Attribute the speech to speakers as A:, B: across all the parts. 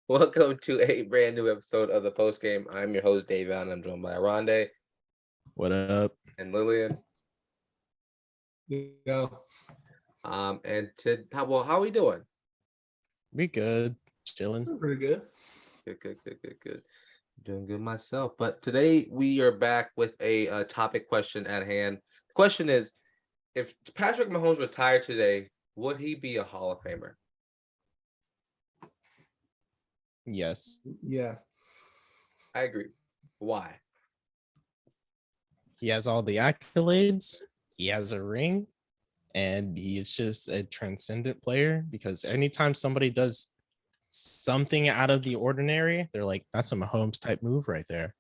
A: Welcome to a brand new episode of the post game. I'm your host, Davion. I'm joined by Oronde
B: What up?
A: and Lillian.
C: Yeah,
A: How we doing?
B: We good. Chilling.
C: pretty good.
A: Good. Doing good myself. But today we are back with a topic question at hand. The question is, if Patrick Mahomes retired today, would he be a Hall of Famer?
B: Yes.
C: Yeah,
A: I agree. Why?
B: He has all the accolades. He has a ring. And he is just a transcendent player because anytime somebody does something out of the ordinary, they're like, that's a Mahomes type move right there.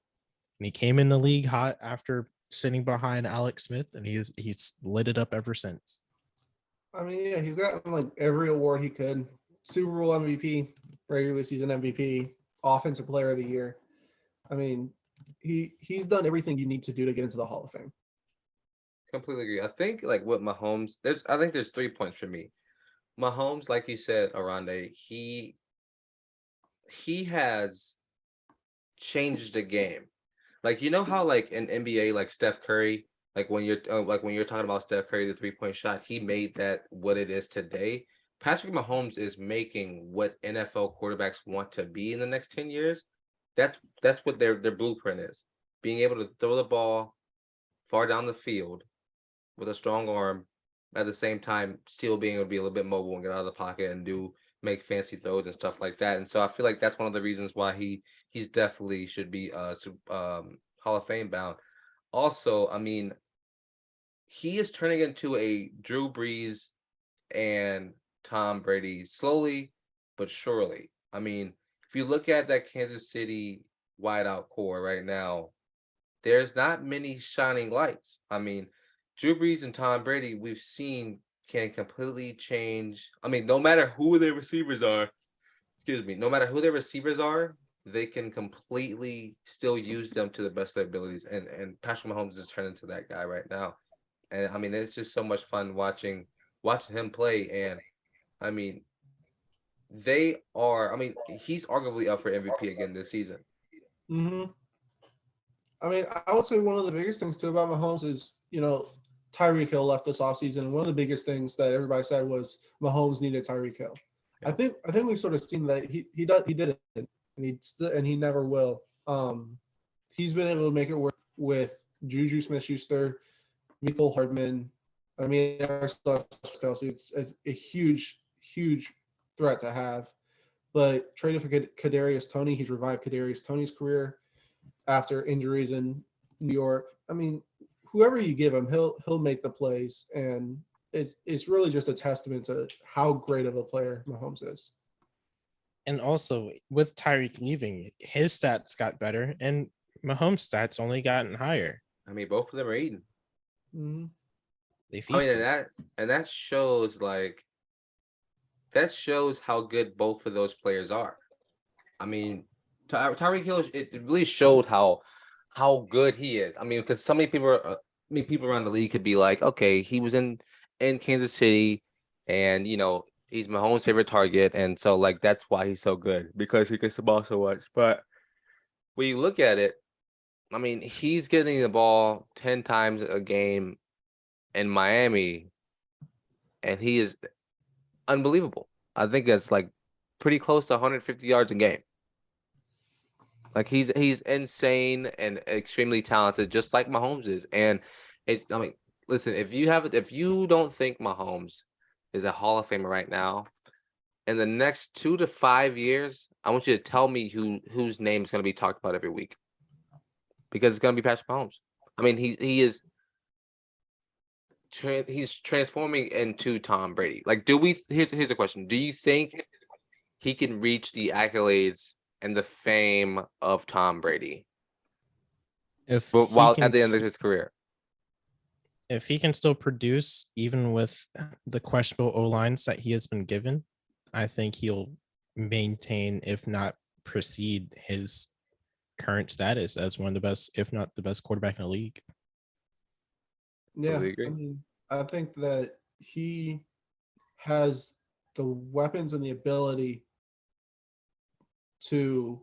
B: And he came in the league hot after sitting behind Alex Smith, and he's lit it up ever since.
C: I mean, yeah, he's gotten like every award he could: Super Bowl MVP, regular season MVP, Offensive Player of the Year. I mean, he's done everything you need to do to get into the Hall of Fame.
A: Completely agree. I think like with Mahomes, there's 3 points for me. Mahomes, like you said, Oronde, he has changed the game. Like you know how like in NBA, like Steph Curry, like when you're talking about Steph Curry, the 3-point shot, he made that what it is today. Patrick Mahomes is making what NFL quarterbacks want to be in the next 10 years. That's what their blueprint is. Being able to throw the ball far down the field with a strong arm, at the same time still being able to be a little bit mobile and get out of the pocket and make fancy throws and stuff like that. And so I feel like that's one of the reasons why he's definitely should be Hall of Fame bound. Also, I mean, he is turning into a Drew Brees and Tom Brady slowly but surely. I mean, if you look at that Kansas City wideout core right now, there's not many shining lights. I mean, Drew Brees and Tom Brady, we've seen can completely change. I mean, no matter who their receivers are, no matter who their receivers are, they can completely still use them to the best of their abilities. And Patrick Mahomes is turning into that guy right now. And I mean, it's just so much fun watching him play. And I mean, he's arguably up for MVP again this season.
C: hmm I mean, I would say one of the biggest things too about Mahomes is, Tyreek Hill left this offseason. And one of the biggest things that everybody said was Mahomes needed Tyreek Hill.
A: Yeah.
C: I think we've sort of seen that he did it, and he never will. He's been able to make it work with Juju Smith-Schuster, Michael Hardman. I mean, Kelsey is a huge threat to have. But traded for Kadarius Toney, he's revived Kadarius Toney's career after injuries in New York. I mean, whoever you give him, he'll make the plays, and it's really just a testament to how great of a player Mahomes is.
B: And also with Tyreek leaving, his stats got better, and Mahomes' stats only gotten higher.
A: I mean, both of them are eating.
C: Mm-hmm.
B: They
A: I mean,
B: feasted.
A: that shows how good both of those players are. I mean, Tyreek Hill, it really showed how good he is. I mean, because so many people people around the league could be like, okay, he was in Kansas City, and he's Mahomes' favorite target, and so like that's why he's so good because he gets the ball so much. But when you look at it, I mean, he's getting the ball 10 times a game in Miami, and he is unbelievable. I think that's like pretty close to 150 yards a game. Like he's insane and extremely talented, just like Mahomes is. And I mean, listen, if you don't think Mahomes is a Hall of Famer right now, in the next 2 to 5 years, I want you to tell me whose name is going to be talked about every week, because it's going to be Patrick Mahomes. I mean, he's transforming into Tom Brady. Like, here's the question: do you think he can reach the accolades and the fame of Tom Brady while at the end of his career?
B: If he can still produce even with the questionable O-lines that he has been given, I think he'll maintain, if not precede, his current status as one of the best, if not the best quarterback in the league.
C: Yeah, I mean, I think that he has the weapons and the ability to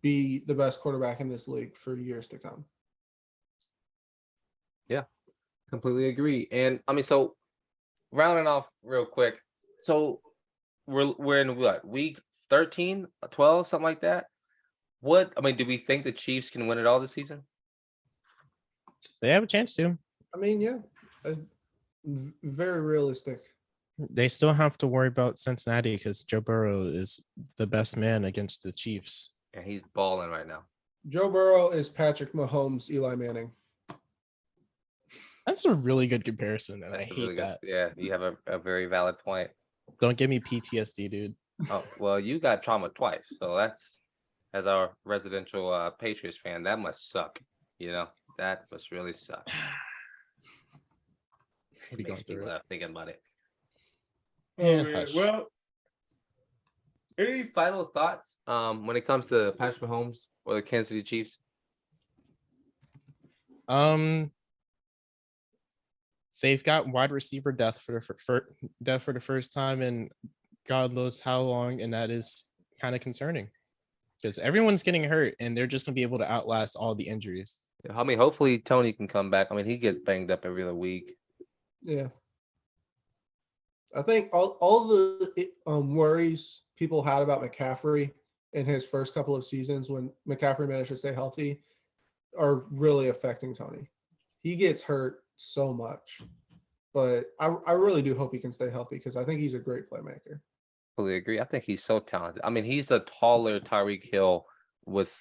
C: be the best quarterback in this league for years to come.
A: Completely agree. And I mean, so rounding off real quick. So we're in what, week 13, 12, something like that? What, I mean, do we think the Chiefs can win it all this season?
B: They have a chance to.
C: I mean, yeah, very realistic.
B: They still have to worry about Cincinnati because Joe Burrow is the best man against the Chiefs.
A: And he's balling right now.
C: Joe Burrow is Patrick Mahomes, Eli Manning.
B: That's a really good comparison, and I
A: That's a
B: hate
A: really good,
B: that.
A: yeah, you have a very valid point.
B: Don't give me PTSD, dude.
A: Oh, well, you got trauma twice. So that's, as our residential Patriots fan, that must suck. You know, that must really suck. It
B: Be going
A: makes me
B: through it.
A: laugh thinking about it.
B: Yeah,
A: man.
B: hush.
A: Well, any final thoughts when it comes to Patrick Mahomes or the Kansas City Chiefs?
B: They've got wide receiver depth for the first time in God knows how long, and that is kind of concerning because everyone's getting hurt, and they're just gonna be able to outlast all the injuries.
A: I mean, hopefully Tony can come back. I mean, he gets banged up every other week.
C: Yeah. I think all the worries people had about McCaffrey in his first couple of seasons when McCaffrey managed to stay healthy are really affecting Tony. He gets hurt so much, but I really do hope he can stay healthy because I think he's a great playmaker.
A: Fully agree. I think he's so talented. I mean, he's a taller Tyreek Hill with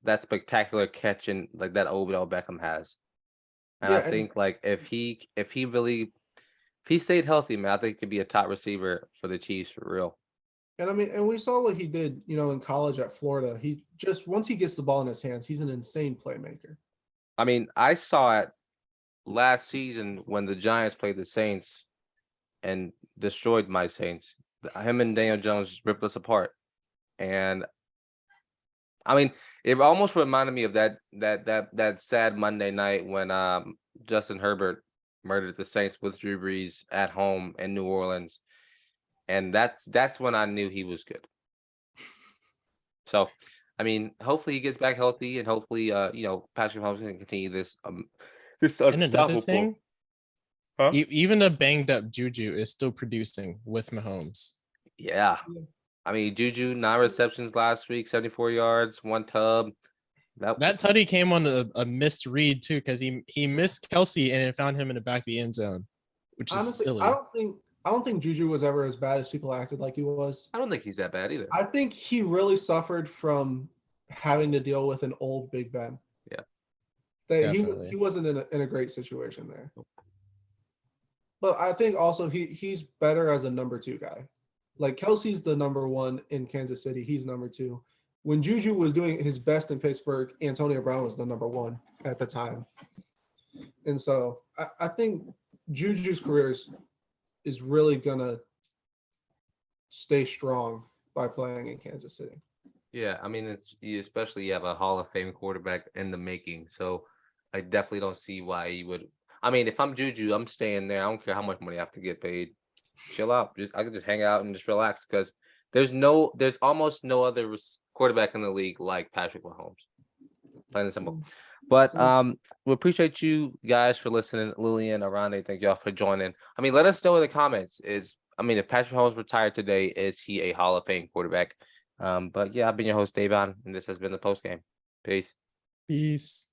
A: that spectacular catch and like that Odell Beckham has. And
C: Yeah,
A: I think like if he stayed healthy, man, I think he could be a top receiver for the Chiefs for real.
C: And I mean, and we saw what he did, in college at Florida. He just once he gets the ball in his hands, he's an insane playmaker.
A: I mean, I saw it last season when the Giants played the Saints and destroyed my Saints. Him and Daniel Jones ripped us apart. And I mean, it almost reminded me of that sad Monday night when Justin Herbert murdered the Saints with Drew Brees at home in New Orleans. And that's when I knew he was good. So, I mean, hopefully he gets back healthy, and hopefully, Patrick Mahomes can continue this
B: And another
A: unstoppable.
B: thing,
A: Huh?
B: even the banged up Juju is still producing with Mahomes.
A: Yeah. I mean, Juju, 9 receptions last week, 74 yards, 1 tub.
B: That tutty came on a missed read too, because he missed Kelsey and it found him in the back of the end zone, which is
C: Honestly,
B: silly.
C: I don't think Juju was ever as bad as people acted like he was.
A: I don't think he's that bad either.
C: I think he really suffered from having to deal with an old Big Ben.
A: Yeah.
C: He wasn't in a great situation there. But I think also he's better as a number 2 guy. Like Kelsey's the number 1 in Kansas City. He's number 2. When Juju was doing his best in Pittsburgh, Antonio Brown was the number 1 at the time. And so I think Juju's career is really gonna stay strong by playing in Kansas City.
A: Yeah, I mean, especially you have a Hall of Fame quarterback in the making. So I definitely don't see why you would. I mean, if I'm Juju, I'm staying there. I don't care how much money I have to get paid. Chill out. I can just hang out and just relax because there's almost no other quarterback in the league like Patrick Mahomes. Plain and simple. But we appreciate you guys for listening. Lillian, Oronde, thank y'all for joining. I mean, let us know in the comments. If Patrick Mahomes retired today, is he a Hall of Fame quarterback? But yeah, I've been your host, Davion, and this has been the post game. Peace.
B: Peace.